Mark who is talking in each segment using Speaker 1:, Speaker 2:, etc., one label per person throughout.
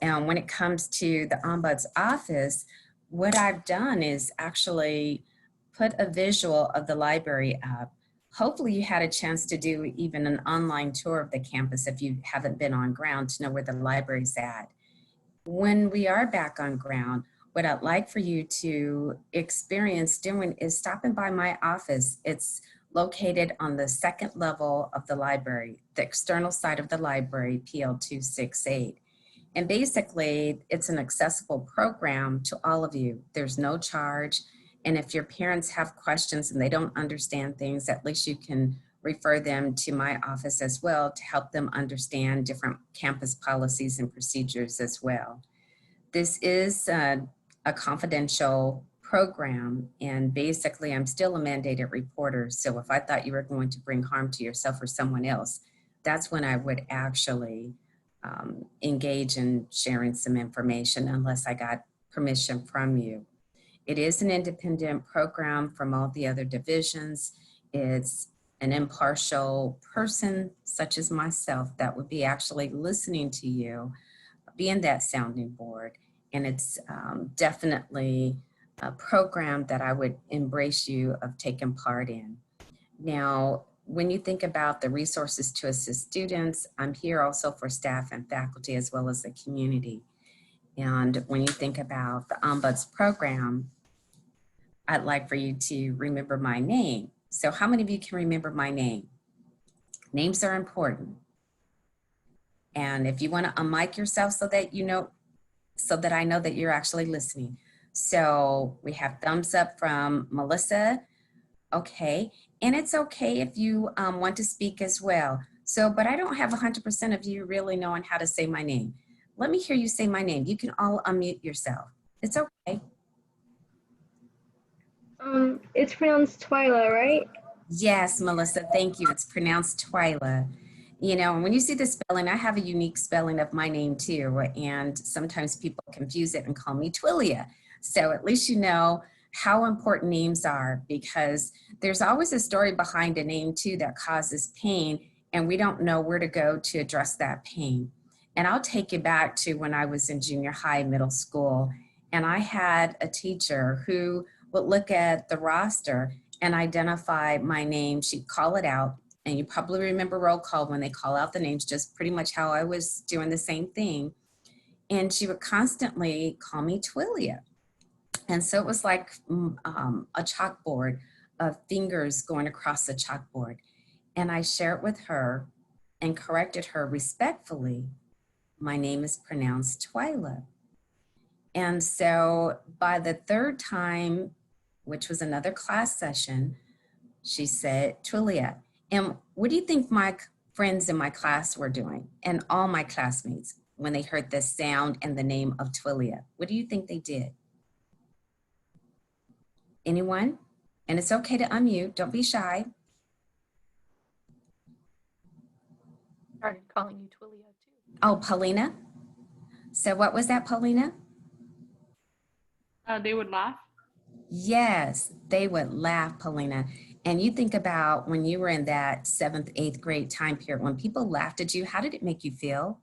Speaker 1: And when it comes to the Ombuds office, what I've done is actually put a visual of the library up. Hopefully you had a chance to do even an online tour of the campus if you haven't been on ground to know where the library's at. When we are back on ground, what I'd like for you to experience doing is stopping by my office. It's located on the second level of the library, the external side of the library, PL 268. And basically, it's an accessible program to all of you. There's no charge. And if your parents have questions and they don't understand things, at least you can refer them to my office as well to help them understand different campus policies and procedures as well. This is a confidential program, and basically I'm still a mandated reporter. So if I thought you were going to bring harm to yourself or someone else, that's when I would actually engage in sharing some information unless I got permission from you. It is an independent program from all the other divisions. It's an impartial person such as myself that would be actually listening to you, being that sounding board. And it's definitely a program that I would embrace you of taking part in. Now, when you think about the resources to assist students, I'm here also for staff and faculty as well as the community. And when you think about the Ombuds Program, I'd like for you to remember my name. So how many of you can remember my name? Names are important. And if you want to unmic yourself so that you know, so that I know that you're actually listening. So we have thumbs up from Melissa. Okay, and it's okay if you want to speak as well. So, but I don't have 100% of you really knowing how to say my name. Let me hear you say my name. You can all unmute yourself. It's okay.
Speaker 2: It's pronounced Twyla, right?
Speaker 1: Yes, Melissa, thank you. It's pronounced Twyla. You know, when you see the spelling, I have a unique spelling of my name too, and sometimes people confuse it and call me Twilia. So at least you know how important names are, because there's always a story behind a name too that causes pain, and we don't know where to go to address that pain. And I'll take you back to when I was in junior high, middle school, and I had a teacher who would look at the roster and identify my name. She'd call it out, and you probably remember roll call when they call out the names, just pretty much how I was doing the same thing. And she would constantly call me Twilia. And so it was like a chalkboard of fingers going across the chalkboard. And I shared with her and corrected her respectfully, my name is pronounced Twyla. And so by the third time, which was another class session, she said, Twilia. And what do you think my friends in my class were doing, and all my classmates, when they heard the sound and the name of Twilia? What do you think they did? Anyone? And it's okay to unmute, don't be shy.
Speaker 3: Started calling you Twilia too.
Speaker 1: Oh, Paulina? So what was that, Paulina?
Speaker 3: They would laugh.
Speaker 1: Yes, they would laugh, Paulina. And you think about when you were in that 7th, 8th grade time period, when people laughed at you, how did it make you feel?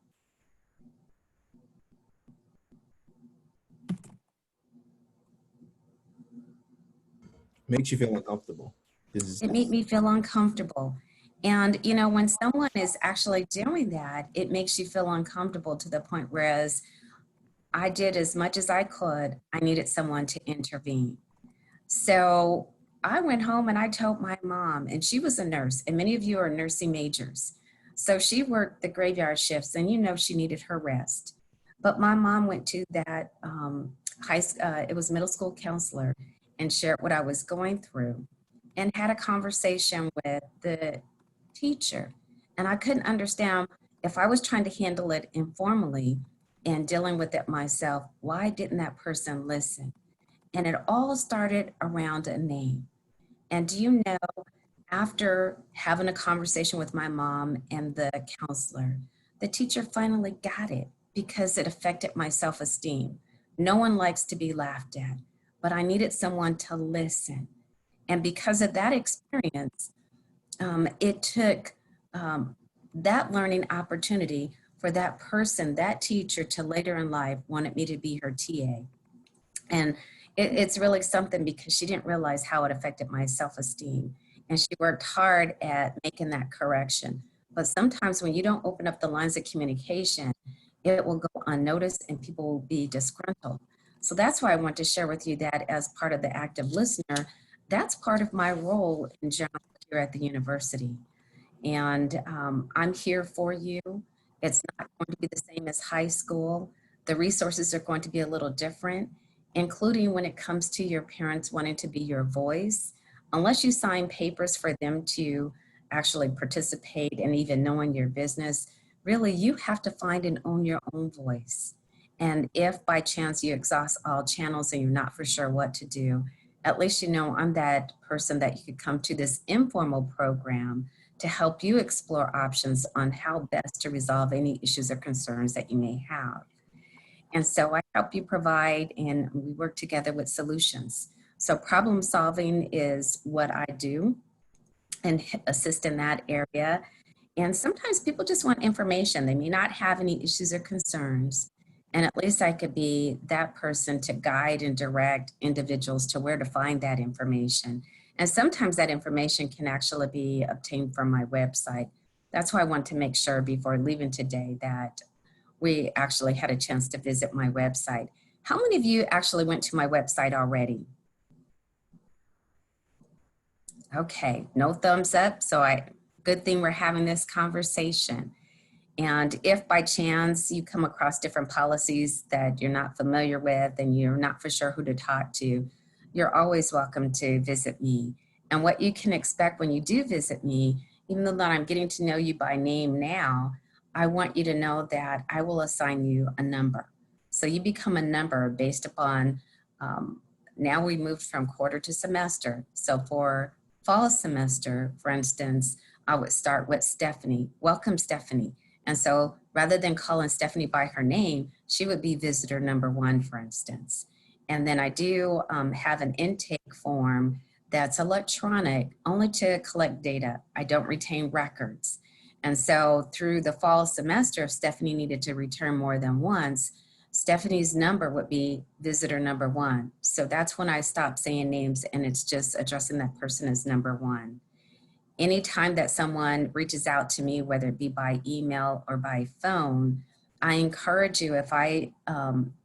Speaker 4: Makes you feel uncomfortable.
Speaker 1: It made me feel uncomfortable. And, you know, when someone is actually doing that, it makes you feel uncomfortable to the point whereas I did as much as I could, I needed someone to intervene. So I went home and I told my mom, and she was a nurse, and many of you are nursing majors. So she worked the graveyard shifts, and you know she needed her rest. But my mom went to that it was middle school counselor and shared what I was going through and had a conversation with the teacher. And I couldn't understand, if I was trying to handle it informally and dealing with it myself, why didn't that person listen? And it all started around a name. And do you know, after having a conversation with my mom and the counselor, the teacher finally got it because it affected my self-esteem. No one likes to be laughed at, but I needed someone to listen. And because of that experience, it took that learning opportunity for that person, that teacher, to later in life wanted me to be her TA. And it's really something because she didn't realize how it affected my self-esteem. And she worked hard at making that correction. But sometimes when you don't open up the lines of communication, it will go unnoticed and people will be disgruntled. So that's why I want to share with you that as part of the active listener, that's part of my role in general here at the university. And I'm here for you. It's not going to be the same as high school. The resources are going to be a little different, including when it comes to your parents wanting to be your voice. Unless you sign papers for them to actually participate and even knowing your business, really you have to find and own your own voice. And if by chance you exhaust all channels and you're not for sure what to do, at least you know I'm that person that you could come to this informal program to help you explore options on how best to resolve any issues or concerns that you may have. And so I help you provide, and we work together with solutions. So problem solving is what I do and assist in that area. And sometimes people just want information. They may not have any issues or concerns. And at least I could be that person to guide and direct individuals to where to find that information. And sometimes that information can actually be obtained from my website. That's why I want to make sure before leaving today that we actually had a chance to visit my website. How many of you actually went to my website already? Okay, no thumbs up. So good thing we're having this conversation. And if by chance you come across different policies that you're not familiar with and you're not for sure who to talk to, you're always welcome to visit me. And what you can expect when you do visit me, even though that I'm getting to know you by name now, I want you to know that I will assign you a number. So you become a number based upon, now we moved from quarter to semester. So for fall semester, for instance, I would start with Stephanie. Welcome, Stephanie. And so rather than calling Stephanie by her name, she would be visitor number 1, for instance. And then I do have an intake form that's electronic, only to collect data. I don't retain records. And so through the fall semester, if Stephanie needed to return more than once, Stephanie's number would be visitor number 1. So that's when I stop saying names and it's just addressing that person as number 1. Anytime that someone reaches out to me, whether it be by email or by phone, I encourage you, if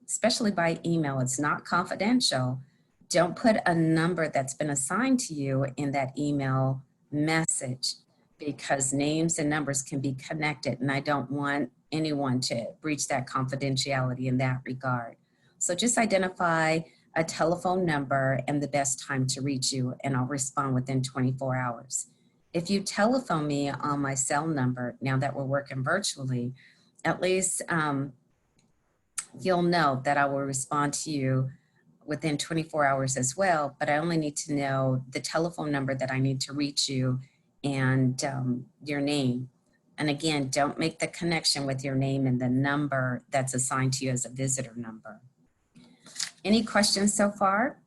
Speaker 1: especially by email, it's not confidential, don't put a number that's been assigned to you in that email message, because names and numbers can be connected and I don't want anyone to breach that confidentiality in that regard. So just identify a telephone number and the best time to reach you, and I'll respond within 24 hours. If you telephone me on my cell number, now that we're working virtually, at least you'll know that I will respond to you within 24 hours as well, but I only need to know the telephone number that I need to reach you and your name. And again, don't make the connection with your name and the number that's assigned to you as a visitor number. Any questions so far?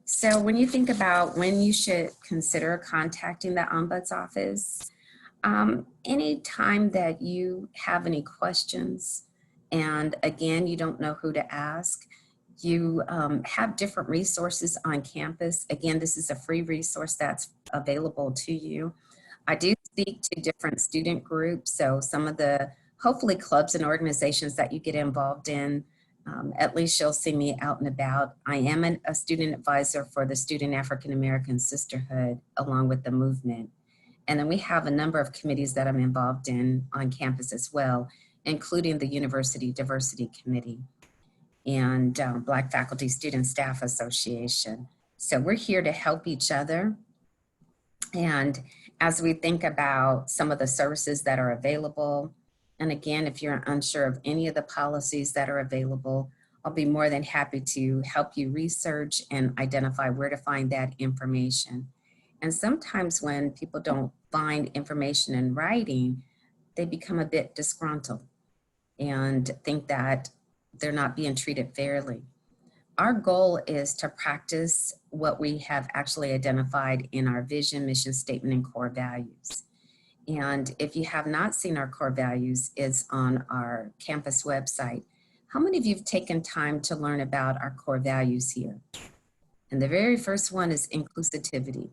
Speaker 1: So when you think about when you should consider contacting the Ombuds office, any time that you have any questions, and again, you don't know who to ask, you have different resources on campus. Again, this is a free resource that's available to you. I do speak to different student groups, so some of the, hopefully, clubs and organizations that you get involved in, at least you'll see me out and about. I am a student advisor for the Student African American Sisterhood, along with the movement. And then we have a number of committees that I'm involved in on campus as well, including the University Diversity Committee and Black Faculty Student Staff Association. So we're here to help each other. And as we think about some of the services that are available, and again, if you're unsure of any of the policies that are available, I'll be more than happy to help you research and identify where to find that information. And sometimes when people don't find information in writing, they become a bit disgruntled and think that they're not being treated fairly. Our goal is to practice what we have actually identified in our vision, mission statement, and core values. And if you have not seen our core values, it's on our campus website. How many of you have taken time to learn about our core values here? And the very first one is inclusivity.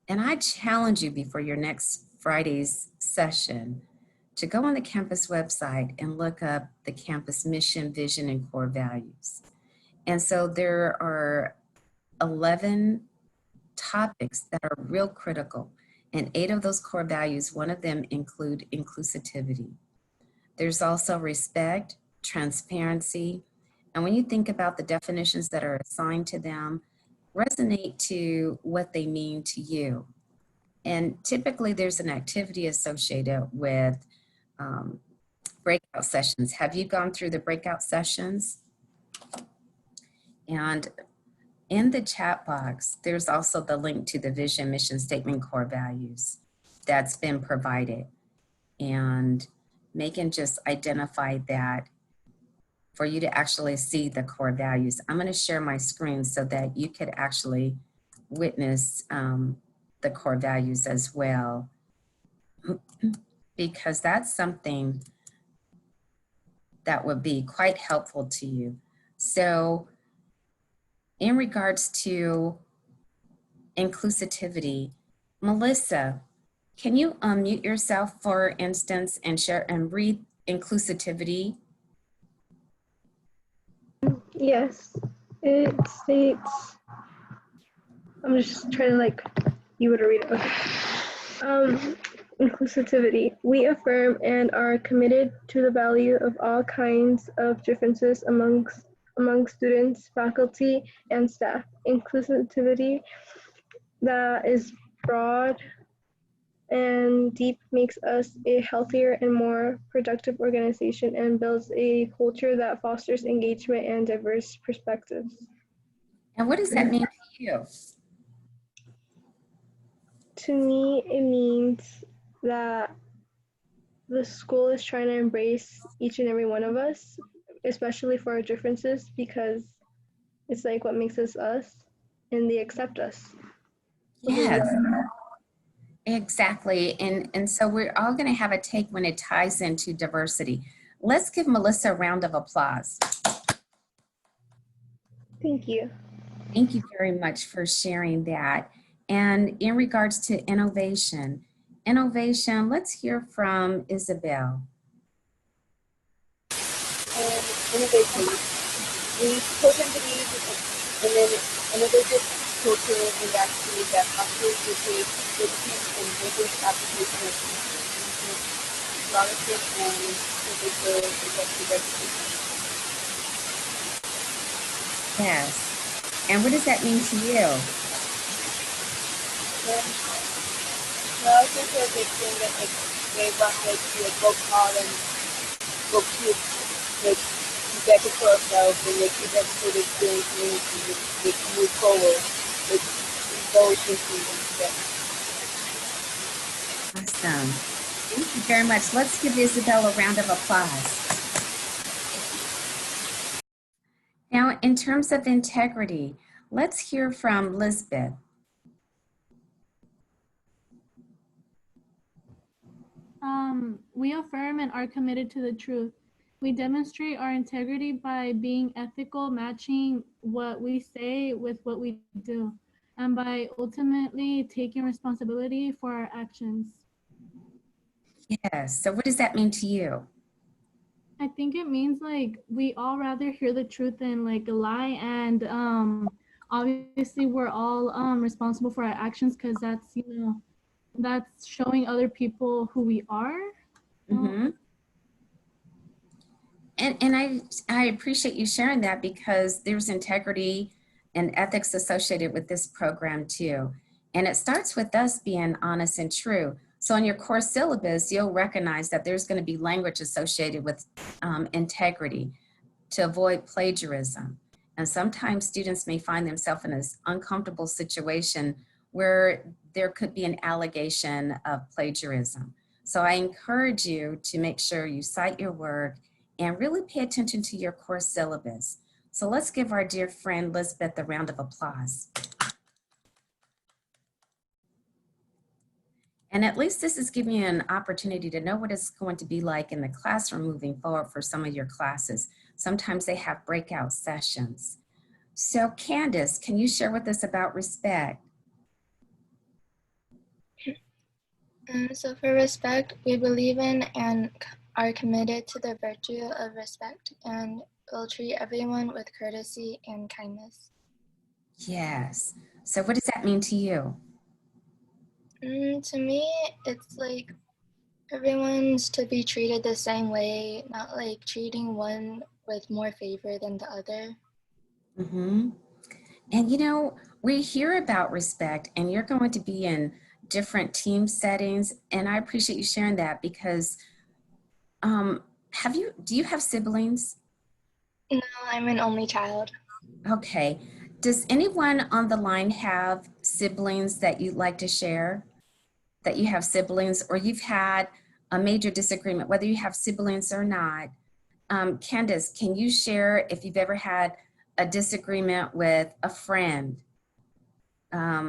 Speaker 1: And I challenge you before your next Friday's session to go on the campus website and look up the campus mission, vision, and core values. And so there are 11 topics that are real critical. And 8 of those core values, one of them include inclusivity. There's also respect, transparency, and when you think about the definitions that are assigned to them, resonate to what they mean to you. And typically there's an activity associated with breakout sessions. Have you gone through the breakout sessions? And in the chat box, there's also the link to the vision, mission statement, core values that's been provided. And Megan just identified that for you to actually see the core values. I'm going to share my screen so that you could actually witness the core values as well, because that's something that would be quite helpful to you. So in regards to inclusivity, Melissa, can you unmute yourself, for instance, and share and read inclusivity?
Speaker 2: Yes. It states, I'm just trying to like, you would read it. Okay. Inclusivity. We affirm and are committed to the value of all kinds of differences among students, faculty, and staff. Inclusivity that is broad and deep makes us a healthier and more productive organization and builds a culture that fosters engagement and diverse perspectives.
Speaker 1: And what does that mean to you?
Speaker 2: To me, it means that the school is trying to embrace each and every one of us, especially for our differences, because it's like what makes us us, and they accept us.
Speaker 1: Yes, exactly. And so we're all going to have a take when it ties into diversity. Let's give Melissa a round of applause.
Speaker 2: Thank you.
Speaker 1: Thank you very much for sharing that. And in regards to innovation, let's hear from Isabel.
Speaker 5: Innovation. We program believe in an innovative culture and activity that fosters the creativity and rigorous application of scholarship and physical executive education.
Speaker 1: Yes. And what does that mean to you?
Speaker 5: Well, I think they're a big thing that they want us to work hard and go to better for ourselves and make the best for the experience and move forward with those issues together.
Speaker 1: Awesome. Thank you very much. Let's give Isabel a round of applause. Now, in terms of integrity, let's hear from Lisbeth.
Speaker 6: We affirm and are committed to the truth. We demonstrate our integrity by being ethical, matching what we say with what we do, and by ultimately taking responsibility for our actions.
Speaker 1: Yes. So what does that mean to you?
Speaker 6: I think it means like we all rather hear the truth than like a lie, and obviously we're all responsible for our actions, because that's, you know, that's showing other people who we are.
Speaker 1: Mm-hmm. And I appreciate you sharing that, because there's integrity and ethics associated with this program too. And it starts with us being honest and true. So in your core syllabus, you'll recognize that there's going to be language associated with integrity to avoid plagiarism. And sometimes students may find themselves in this uncomfortable situation where there could be an allegation of plagiarism. So I encourage you to make sure you cite your work and really pay attention to your core syllabus. So let's give our dear friend Lisbeth a round of applause. And at least this is giving you an opportunity to know what it's going to be like in the classroom moving forward for some of your classes. Sometimes they have breakout sessions. So Candace, can you share with us about respect?
Speaker 7: So for respect, we believe in and are committed to the virtue of respect and will treat everyone with courtesy and kindness.
Speaker 1: Yes. So what does that mean to you?
Speaker 7: To me, it's like everyone's to be treated the same way, not like treating one with more favor than the other.
Speaker 1: Mm-hmm. And you know, we hear about respect and you're going to be in different team settings. And I appreciate you sharing that because do you have siblings?
Speaker 7: No, I'm an only child.
Speaker 1: Okay. Does anyone on the line have siblings that you'd like to share? That you have siblings or you've had a major disagreement, whether you have siblings or not. Candace, can you share if you've ever had a disagreement with a friend,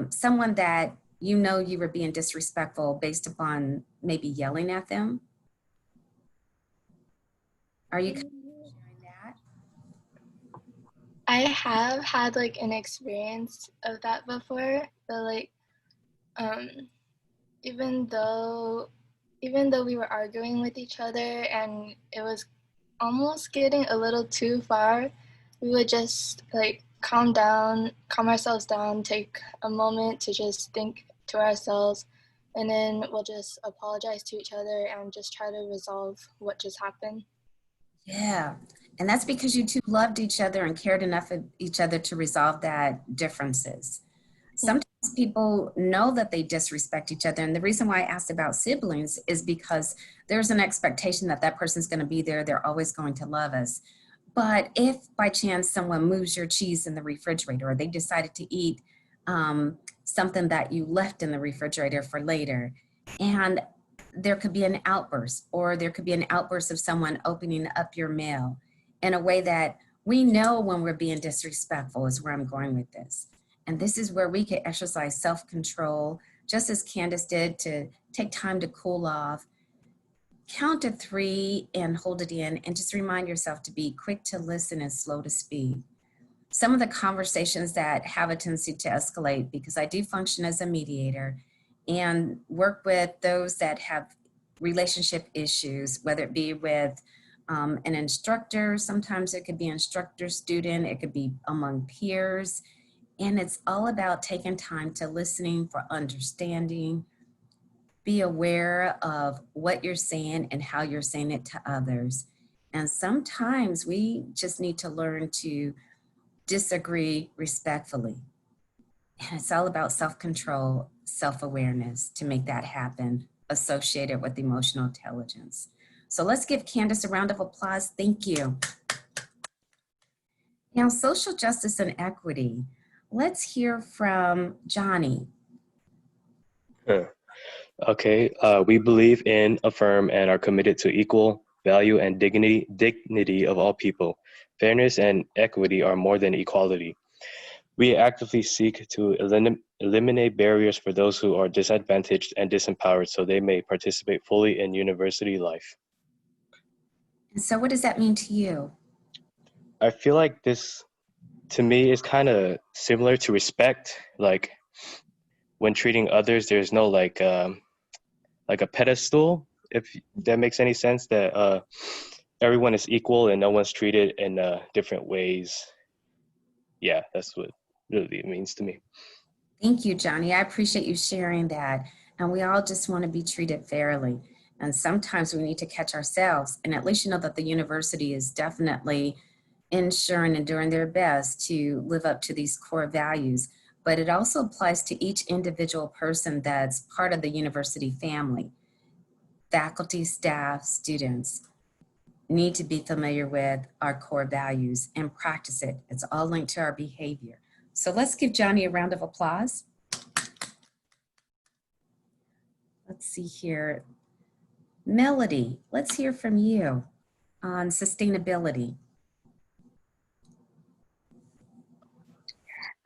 Speaker 1: someone that you know you were being disrespectful based upon maybe yelling at them? Are you sharing that?
Speaker 7: I have had like an experience of that before, but like even though we were arguing with each other and it was almost getting a little too far, we would just like calm ourselves down, take a moment to just think to ourselves, and then we'll just apologize to each other and just try to resolve what just happened.
Speaker 1: Yeah. And that's because you two loved each other and cared enough of each other to resolve that differences. Sometimes people know that they disrespect each other. And the reason why I asked about siblings is because there's an expectation that that person's going to be there. They're always going to love us. But if by chance someone moves your cheese in the refrigerator or they decided to eat something that you left in the refrigerator for later, and there could be an outburst, or there could be an outburst of someone opening up your mail in a way that we know when we're being disrespectful is where I'm going with this. And this is where we can exercise self-control, just as Candace did, to take time to cool off, count to 3 and hold it in, and just remind yourself to be quick to listen and slow to speak. Some of the conversations that have a tendency to escalate, because I do function as a mediator and work with those that have relationship issues, whether it be with an instructor, sometimes it could be instructor-student, it could be among peers. And it's all about taking time to listening for understanding, be aware of what you're saying and how you're saying it to others. And sometimes we just need to learn to disagree respectfully. And it's all about self-control, self-awareness to make that happen, associated with emotional intelligence. So let's give Candace a round of applause. Thank you. Now, social justice and equity. Let's hear from Johnny.
Speaker 8: Okay, we believe in, affirm, and are committed to equal value and dignity of all people. Fairness and equity are more than equality. We actively seek to eliminate barriers for those who are disadvantaged and disempowered so they may participate fully in university life.
Speaker 1: And so what does that mean to you?
Speaker 8: I feel like this, to me, is kind of similar to respect. Like when treating others, there's no like a pedestal, if that makes any sense, that everyone is equal and no one's treated in different ways. Yeah, that's what really it means to me.
Speaker 1: Thank you, Johnny. I appreciate you sharing that. And we all just want to be treated fairly. And sometimes we need to catch ourselves. And at least you know that the university is definitely ensuring and doing their best to live up to these core values. But it also applies to each individual person that's part of the university family. Faculty, staff, students need to be familiar with our core values and practice it. It's all linked to our behavior. So let's give Johnny a round of applause. Let's see here. Melody, let's hear from you on sustainability.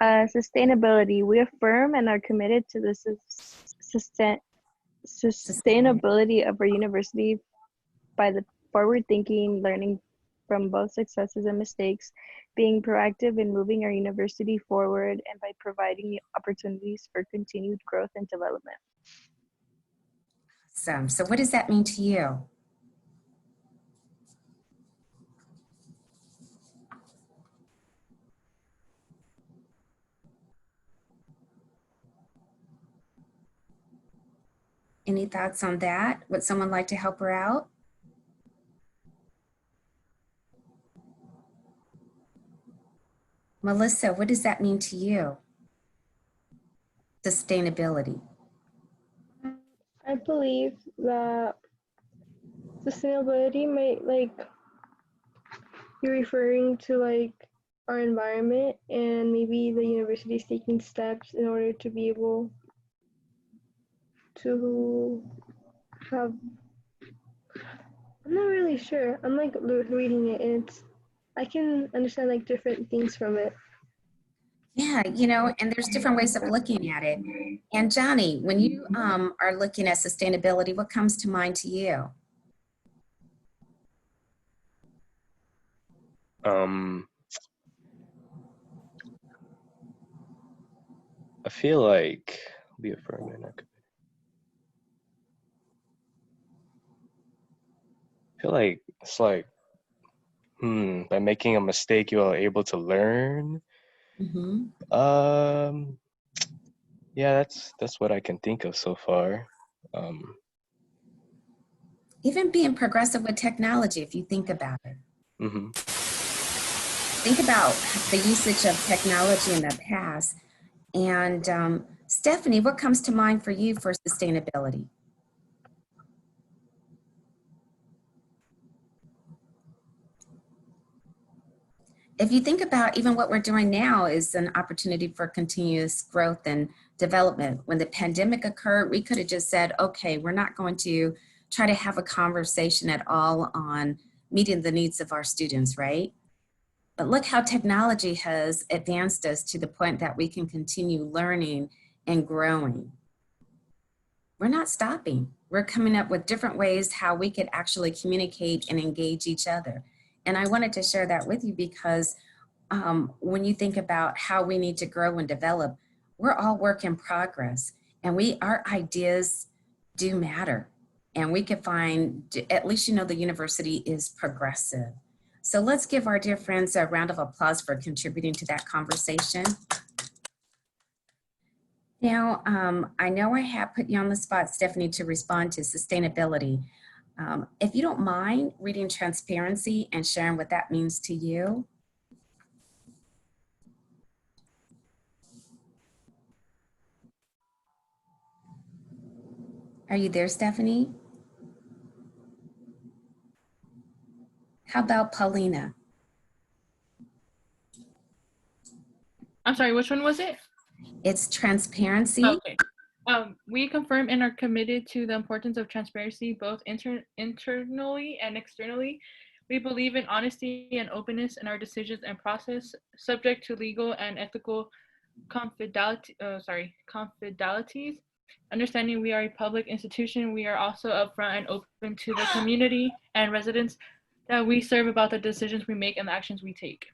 Speaker 9: Sustainability. We affirm and are committed to the
Speaker 2: sustainability of our university by the forward thinking, learning from both successes and mistakes, being proactive in moving our university forward, and by providing opportunities for continued growth and development.
Speaker 1: So what does that mean to you? Any thoughts on that? Would someone like to help her out? Melissa, what does that mean to you? Sustainability.
Speaker 2: I believe that sustainability might be referring to our environment, and maybe the university is taking steps in order to be able to have, I'm not really sure. I'm reading it, and I can understand different things from it.
Speaker 1: Yeah, and there's different ways of looking at it. And Johnny, when you are looking at sustainability, what comes to mind to you?
Speaker 8: I feel like we affirm and I feel like it's by making a mistake you are able to learn.
Speaker 1: Mm-hmm.
Speaker 8: Yeah, that's what I can think of so far.
Speaker 1: Even being progressive with technology, if you think about it.
Speaker 8: Mm-hmm.
Speaker 1: Think about the usage of technology in the past. And Stephanie, what comes to mind for you for sustainability? If you think about even what we're doing now is an opportunity for continuous growth and development. When the pandemic occurred, we could have just said, okay, we're not going to try to have a conversation at all on meeting the needs of our students, right? But look how technology has advanced us to the point that we can continue learning and growing. We're not stopping. We're coming up with different ways how we could actually communicate and engage each other. And I wanted to share that with you because when you think about how we need to grow and develop, we're all work in progress, and our ideas do matter. And we can find, at least the university is progressive. So let's give our dear friends a round of applause for contributing to that conversation. Now, I know I have put you on the spot, Stephanie, to respond to sustainability. If you don't mind reading transparency and sharing what that means to you. Are you there, Stephanie? How about Paulina?
Speaker 3: I'm sorry, which one was it?
Speaker 1: It's transparency.
Speaker 3: Okay. We confirm and are committed to the importance of transparency, both internally and externally. We believe in honesty and openness in our decisions and process, subject to legal and ethical confidalities. Understanding we are a public institution, we are also upfront and open to the community and residents that we serve about the decisions we make and the actions we take.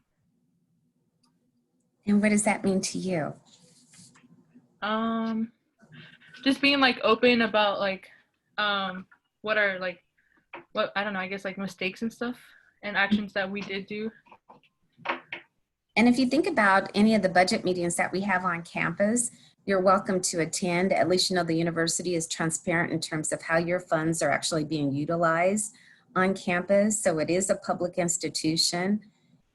Speaker 1: And what does that mean to you?
Speaker 3: Just being open about what are what I don't know, I guess mistakes and stuff and actions that we did do.
Speaker 1: And if you think about any of the budget meetings that we have on campus, you're welcome to attend. At least the university is transparent in terms of how your funds are actually being utilized on campus. So it is a public institution.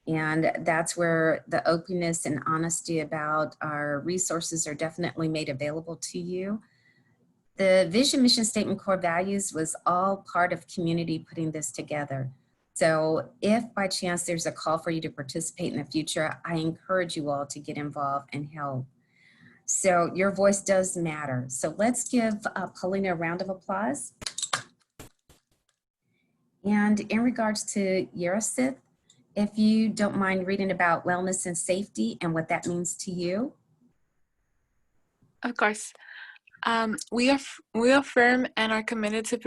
Speaker 1: And that's where the openness and honesty about our resources are definitely made available to you. The vision, mission statement, core values was all part of community putting this together. So if by chance there's a call for you to participate in the future, I encourage you all to get involved and help. So your voice does matter. So let's give Paulina a round of applause. And in regards to Yerasith, if you don't mind reading about wellness and safety and what that means to you.
Speaker 9: Of course. We affirm and are committed to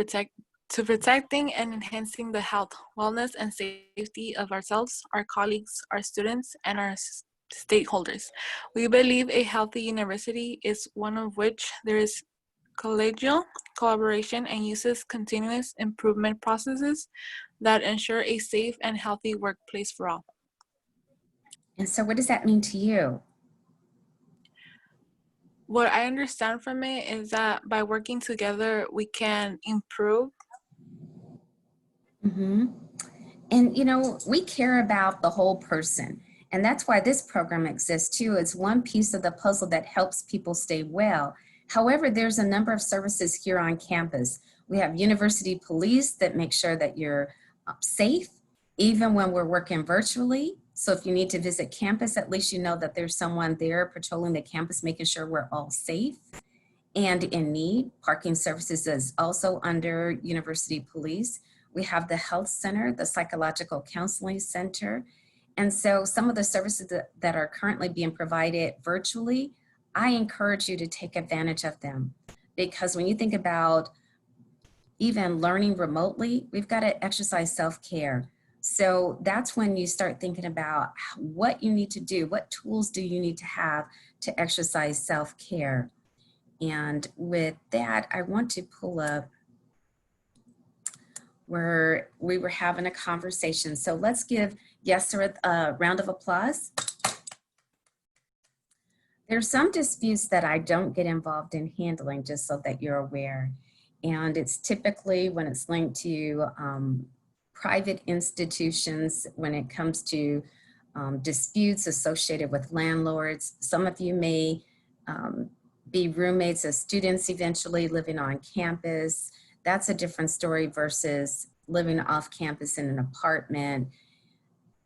Speaker 9: protecting and enhancing the health, wellness, and safety of ourselves, our colleagues, our students, and our stakeholders. We believe a healthy university is one of which there is collegial collaboration and uses continuous improvement processes that ensure a safe and healthy workplace for all.
Speaker 1: And so what does that mean to you?
Speaker 9: What I understand from it is that by working together, we can improve.
Speaker 1: Mm-hmm. And, you know, we care about the whole person. And that's why this program exists too. It's one piece of the puzzle that helps people stay well. However, there's a number of services here on campus. We have university police that make sure that you're safe, even when we're working virtually. So if you need to visit campus, at least you know that there's someone there patrolling the campus, making sure we're all safe and in need. Parking services is also under university police. We have the health center, the psychological counseling center. And so some of the services that are currently being provided virtually, I encourage you to take advantage of them. Because when you think about even learning remotely, we've got to exercise self-care. So that's when you start thinking about what you need to do, what tools do you need to have to exercise self-care. And with that, I want to pull up where we were having a conversation. So let's give Yesser a round of applause. There's some disputes that I don't get involved in handling, just so that you're aware. And it's typically when it's linked to private institutions, when it comes to disputes associated with landlords. Some of you may be roommates as students eventually living on campus. That's a different story versus living off campus in an apartment.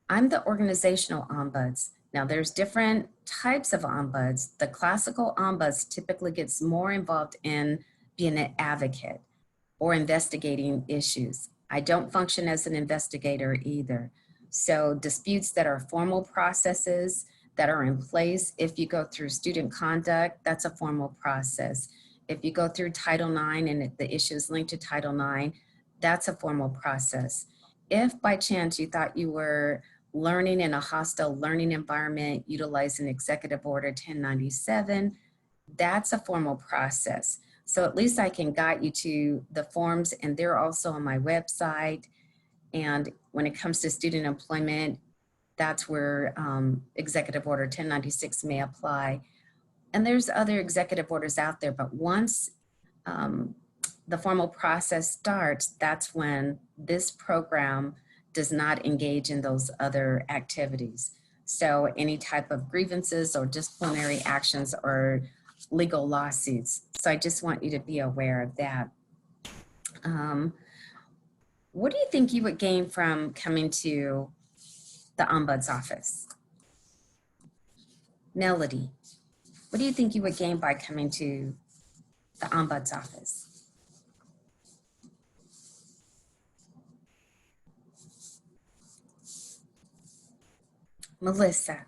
Speaker 1: I'm the organizational ombuds. Now there's different types of ombuds. The classical ombuds typically gets more involved in being an advocate or investigating issues. I don't function as an investigator either. So disputes that are formal processes that are in place, if you go through student conduct, that's a formal process. If you go through Title IX and the issue is linked to Title IX, that's a formal process. If by chance you thought you were learning in a hostile learning environment utilizing Executive Order 1097, that's a formal process. So at least I can guide you to the forms, and they're also on my website. And when it comes to student employment, that's where Executive Order 1096 may apply. And there's other executive orders out there, but once the formal process starts, that's when this program does not engage in those other activities. So any type of grievances or disciplinary actions or legal lawsuits. So I just want you to be aware of that. What do you think you would gain from coming to the Ombuds office? Melody, what do you think you would gain by coming to the Ombuds office? Melissa.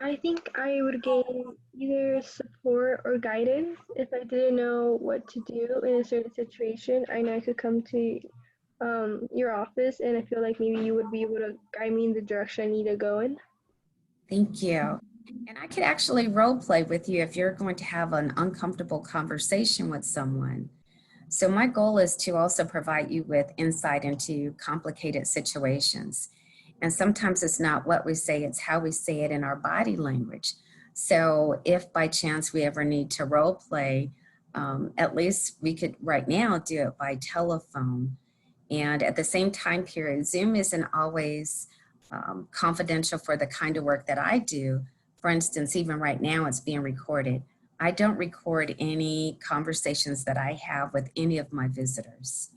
Speaker 2: I think I would gain either support or guidance. If I didn't know what to do in a certain situation, I know I could come to your office, and I feel like maybe you would be able to guide me in the direction I need to go in.
Speaker 1: Thank you. And I could actually role play with you if you're going to have an uncomfortable conversation with someone. So my goal is to also provide you with insight into complicated situations. And sometimes it's not what we say, it's how we say it in our body language. So if by chance we ever need to role play, at least we could right now do it by telephone. And at the same time period, Zoom isn't always confidential for the kind of work that I do. For instance, even right now it's being recorded. I don't record any conversations that I have with any of my visitors.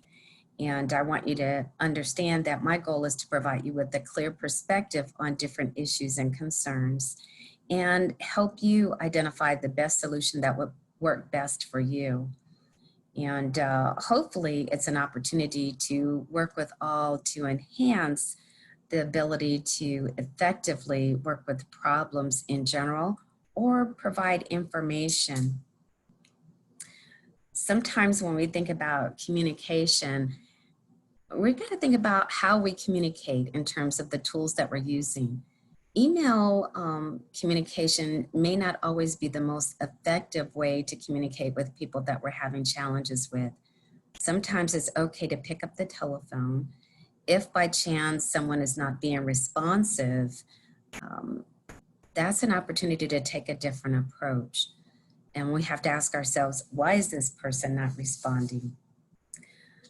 Speaker 1: And I want you to understand that my goal is to provide you with a clear perspective on different issues and concerns and help you identify the best solution that would work best for you. And hopefully it's an opportunity to work with all to enhance the ability to effectively work with problems in general or provide information. Sometimes when we think about communication, we've got to think about how we communicate in terms of the tools that we're using. Email communication may not always be the most effective way to communicate with people that we're having challenges with. Sometimes it's okay to pick up the telephone. If by chance someone is not being responsive, that's an opportunity to take a different approach. And we have to ask ourselves, why is this person not responding?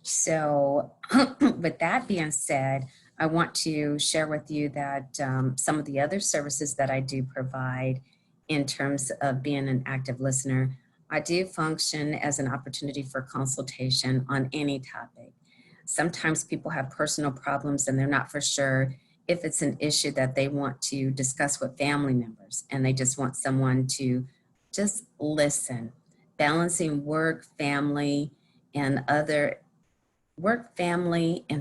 Speaker 1: So with that being said, I want to share with you that some of the other services that I do provide in terms of being an active listener, I do function as an opportunity for consultation on any topic. Sometimes people have personal problems and they're not for sure if it's an issue that they want to discuss with family members, and they just want someone to just listen. Balancing work, family, and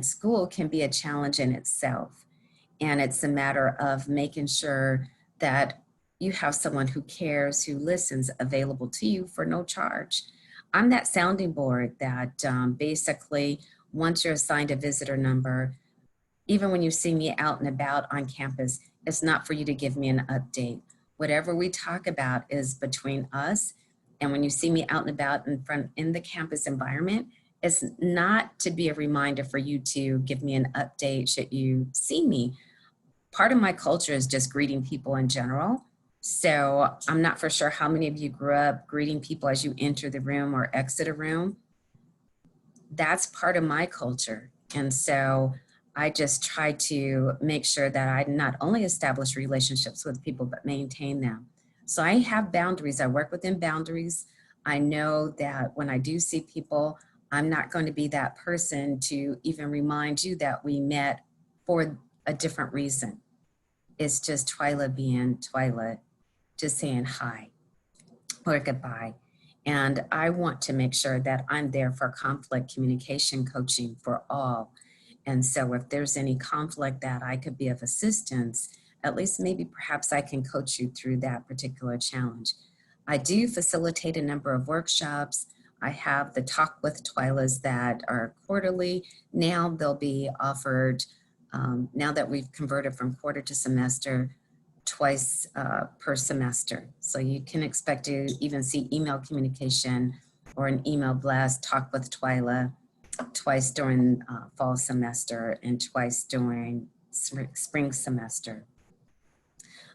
Speaker 1: school can be a challenge in itself. And it's a matter of making sure that you have someone who cares, who listens, available to you for no charge. I'm that sounding board that basically, once you're assigned a visitor number, even when you see me out and about on campus, it's not for you to give me an update. Whatever we talk about is between us. And when you see me out and about in the campus environment, it's not to be a reminder for you to give me an update should you see me. Part of my culture is just greeting people in general. So I'm not for sure how many of you grew up greeting people as you enter the room or exit a room. That's part of my culture. And so I just try to make sure that I not only establish relationships with people, but maintain them. So I have boundaries. I work within boundaries. I know that when I do see people, I'm not going to be that person to even remind you that we met for a different reason. It's just Twyla being Twyla, just saying hi or goodbye. And I want to make sure that I'm there for conflict communication coaching for all. And so if there's any conflict that I could be of assistance, at least maybe perhaps I can coach you through that particular challenge. I do facilitate a number of workshops. I have the Talk with Twylas that are quarterly. Now they'll be offered, now that we've converted from quarter to semester, twice per semester. So you can expect to even see email communication or an email blast, Talk with Twyla, twice during fall semester and twice during spring semester.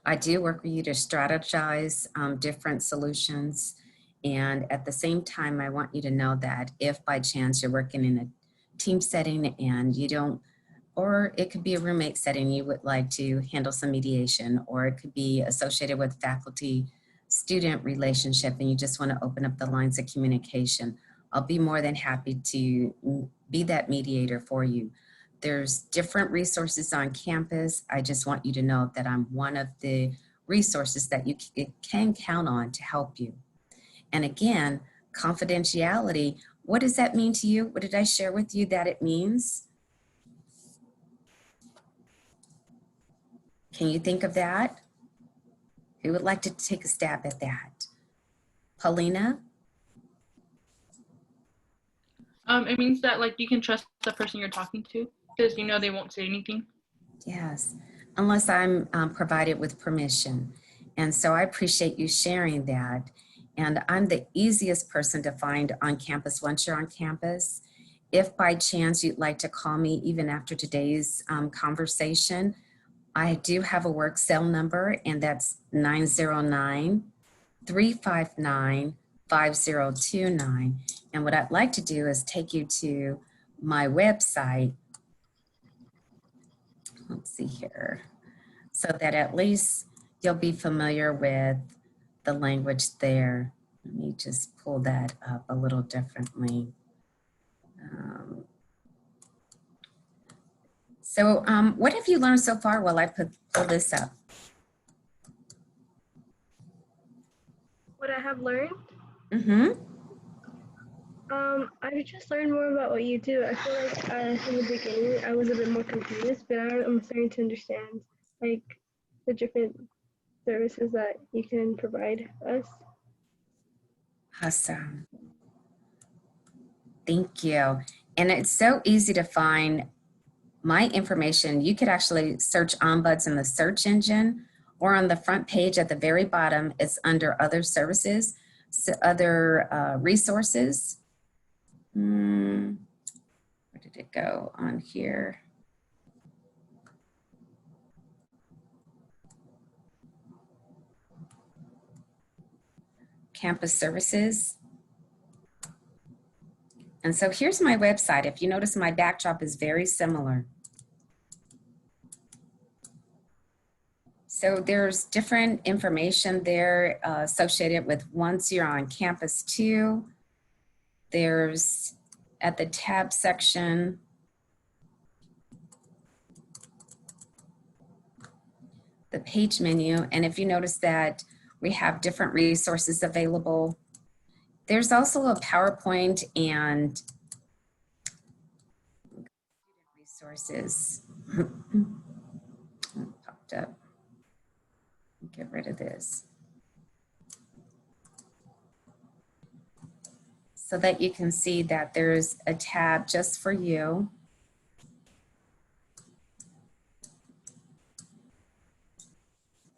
Speaker 1: I do work with you to strategize different solutions. And at the same time, I want you to know that if by chance you're working in a team setting and you don't, or it could be a roommate setting, you would like to handle some mediation, or it could be associated with faculty-student relationship and you just want to open up the lines of communication, I'll be more than happy to be that mediator for you. There's different resources on campus. I just want you to know that I'm one of the resources that you can count on to help you. And again, confidentiality, what does that mean to you? What did I share with you that it means? Can you think of that? Who would like to take a stab at that? Paulina?
Speaker 3: It means that like you can trust the person you're talking to because you know they won't say anything.
Speaker 1: Yes, unless I'm provided with permission. And so I appreciate you sharing that. And I'm the easiest person to find on campus once you're on campus. If by chance you'd like to call me even after today's conversation, I do have a work cell number, and that's 909-359-5029. And what I'd like to do is take you to my website. Let's see here. So that at least you'll be familiar with the language there. Let me just pull that up a little differently. What have you learned so far while I pull this up?
Speaker 2: What I have learned?
Speaker 1: Mm-hmm.
Speaker 2: I've just learned more about what you do. I feel like in the beginning I was a bit more confused, but now I'm starting to understand like the different services that you can provide us.
Speaker 1: Awesome. Thank you. And it's so easy to find my information. You could actually search Ombuds in the search engine, or on the front page at the very bottom, it's under other services, so other resources. Where did it go on here? Campus services. And so here's my website. If you notice, my backdrop is very similar. So there's different information there associated with once you're on campus too. There's at the tab section, the page menu. And if you notice that we have different resources available. There's also a PowerPoint and resources. Popped up. Get rid of this. So that you can see that there's a tab just for you.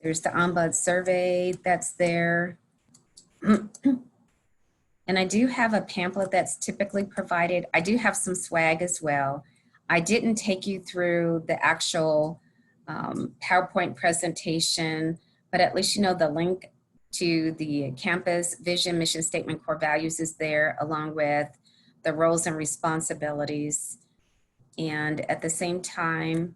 Speaker 1: There's the Ombuds survey that's there. And I do have a pamphlet that's typically provided. I do have some swag as well. I didn't take you through the actual PowerPoint presentation, but at least you know the link to the campus vision, mission statement, core values is there, along with the roles and responsibilities. And at the same time,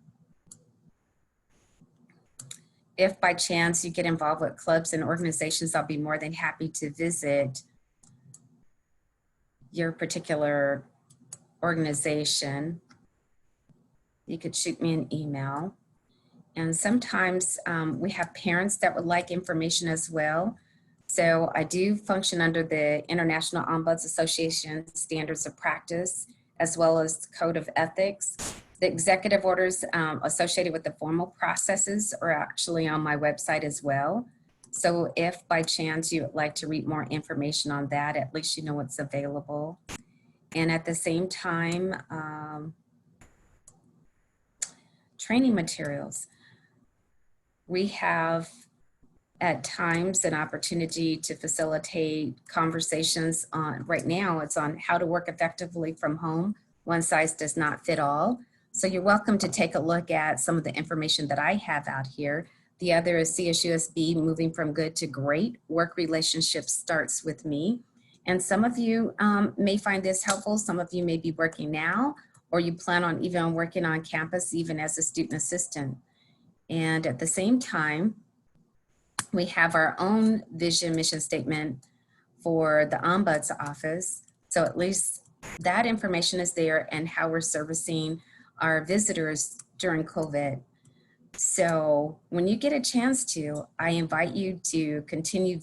Speaker 1: if by chance you get involved with clubs and organizations, I'll be more than happy to visit your particular organization. You could shoot me an email. And sometimes we have parents that would like information as well. So I do function under the International Ombuds Association Standards of Practice, as well as Code of Ethics. The executive orders associated with the formal processes are actually on my website as well. So if by chance you would like to read more information on that, at least you know what's available. And at the same time, training materials. We have at times an opportunity to facilitate conversations on, right now it's on how to work effectively from home. One size does not fit all. So you're welcome to take a look at some of the information that I have out here. The other is CSUSB, moving from good to great. Work relationship starts with me. And some of you may find this helpful. Some of you may be working now, or you plan on even working on campus, even as a student assistant. And at the same time, we have our own vision mission statement for the Ombuds office. So at least that information is there, and how we're servicing our visitors during COVID. So when you get a chance to, I invite you to continue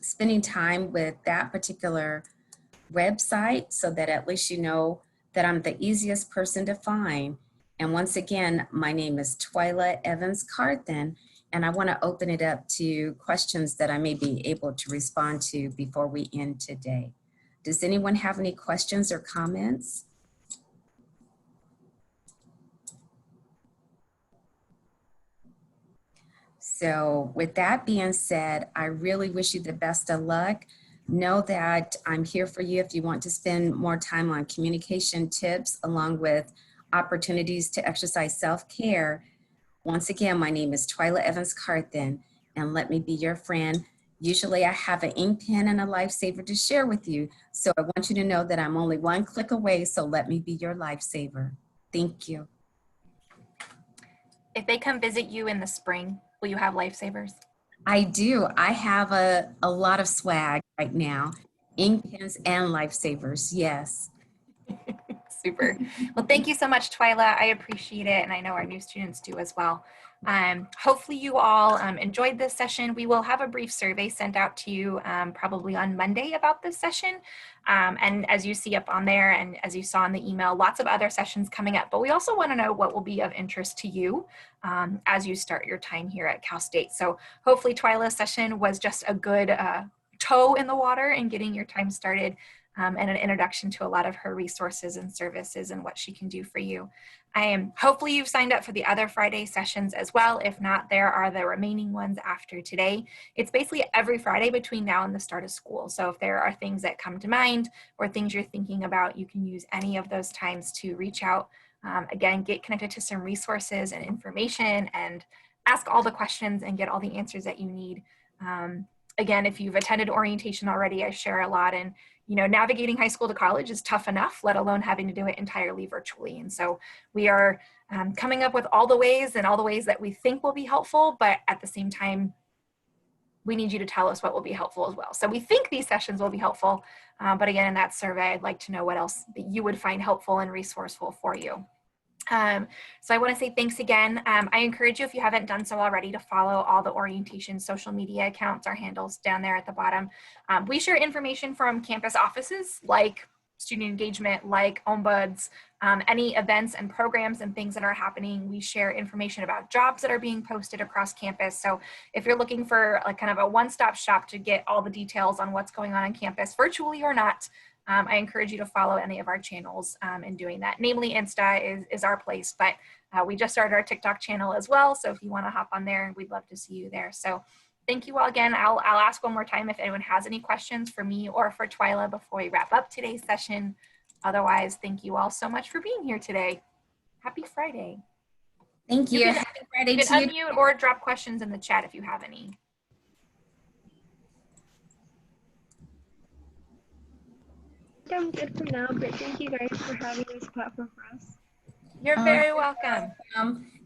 Speaker 1: spending time with that particular website, so that at least you know that I'm the easiest person to find. And once again, my name is Twyla Evans Carthen, and I want to open it up to questions that I may be able to respond to before we end today. Does anyone have any questions or comments? So with that being said, I really wish you the best of luck. Know that I'm here for you if you want to spend more time on communication tips, along with opportunities to exercise self-care. Once again, my name is Twyla Evans Carthen, and let me be your friend. Usually I have an ink pen and a lifesaver to share with you. So I want you to know that I'm only one click away, so let me be your lifesaver. Thank you.
Speaker 10: If they come visit you in the spring, will you have lifesavers?
Speaker 1: I do. I have a lot of swag right now. Ink pens and lifesavers, yes.
Speaker 10: Super. Well, thank you so much, Twyla. I appreciate it, and I know our new students do as well. Hopefully you all enjoyed this session. We will have a brief survey sent out to you probably on Monday about this session. And as you see up on there, and as you saw in the email, lots of other sessions coming up, but we also want to know what will be of interest to you as you start your time here at Cal State. So hopefully Twyla's session was just a good toe in the water in getting your time started, and an introduction to a lot of her resources and services and what she can do for you. Hopefully you've signed up for the other Friday sessions as well. If not, there are the remaining ones after today. It's basically every Friday between now and the start of school. So if there are things that come to mind or things you're thinking about, you can use any of those times to reach out. Again, get connected to some resources and information and ask all the questions and get all the answers that you need. Again, if you've attended orientation already, I share a lot, and navigating high school to college is tough enough, let alone having to do it entirely virtually. And so we are coming up with all the ways that we think will be helpful, but at the same time, we need you to tell us what will be helpful as well. So we think these sessions will be helpful, but again, in that survey, I'd like to know what else that you would find helpful and resourceful for you. So I want to say thanks again. I encourage you, if you haven't done so already, to follow all the orientation social media accounts, our handles down there at the bottom. We share information from campus offices like student engagement, like Ombuds, any events and programs and things that are happening. We share information about jobs that are being posted across campus. So if you're looking for like kind of a one-stop shop to get all the details on what's going on campus, virtually or not, I encourage you to follow any of our channels in doing that. Namely, Insta is our place, but we just started our TikTok channel as well. So if you want to hop on there, we'd love to see you there. So thank you all again. I'll ask one more time if anyone has any questions for me or for Twyla before we wrap up today's session. Otherwise, thank you all so much for being here today. Happy Friday.
Speaker 1: Thank you.
Speaker 10: You can,
Speaker 1: Happy Friday
Speaker 10: you
Speaker 1: to
Speaker 10: can
Speaker 1: you.
Speaker 10: unmute or drop questions in the chat if you have any.
Speaker 2: I'm good for now, but thank you guys for having this platform for us.
Speaker 10: You're very welcome.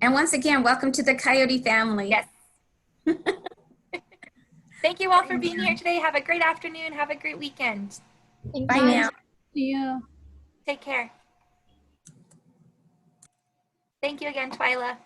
Speaker 1: And once again, welcome to the Coyote family.
Speaker 10: Yes. Thank you all for being here today. Have a great afternoon. Have a great weekend.
Speaker 1: Bye now.
Speaker 6: See you.
Speaker 10: Take care. Thank you again, Twyla.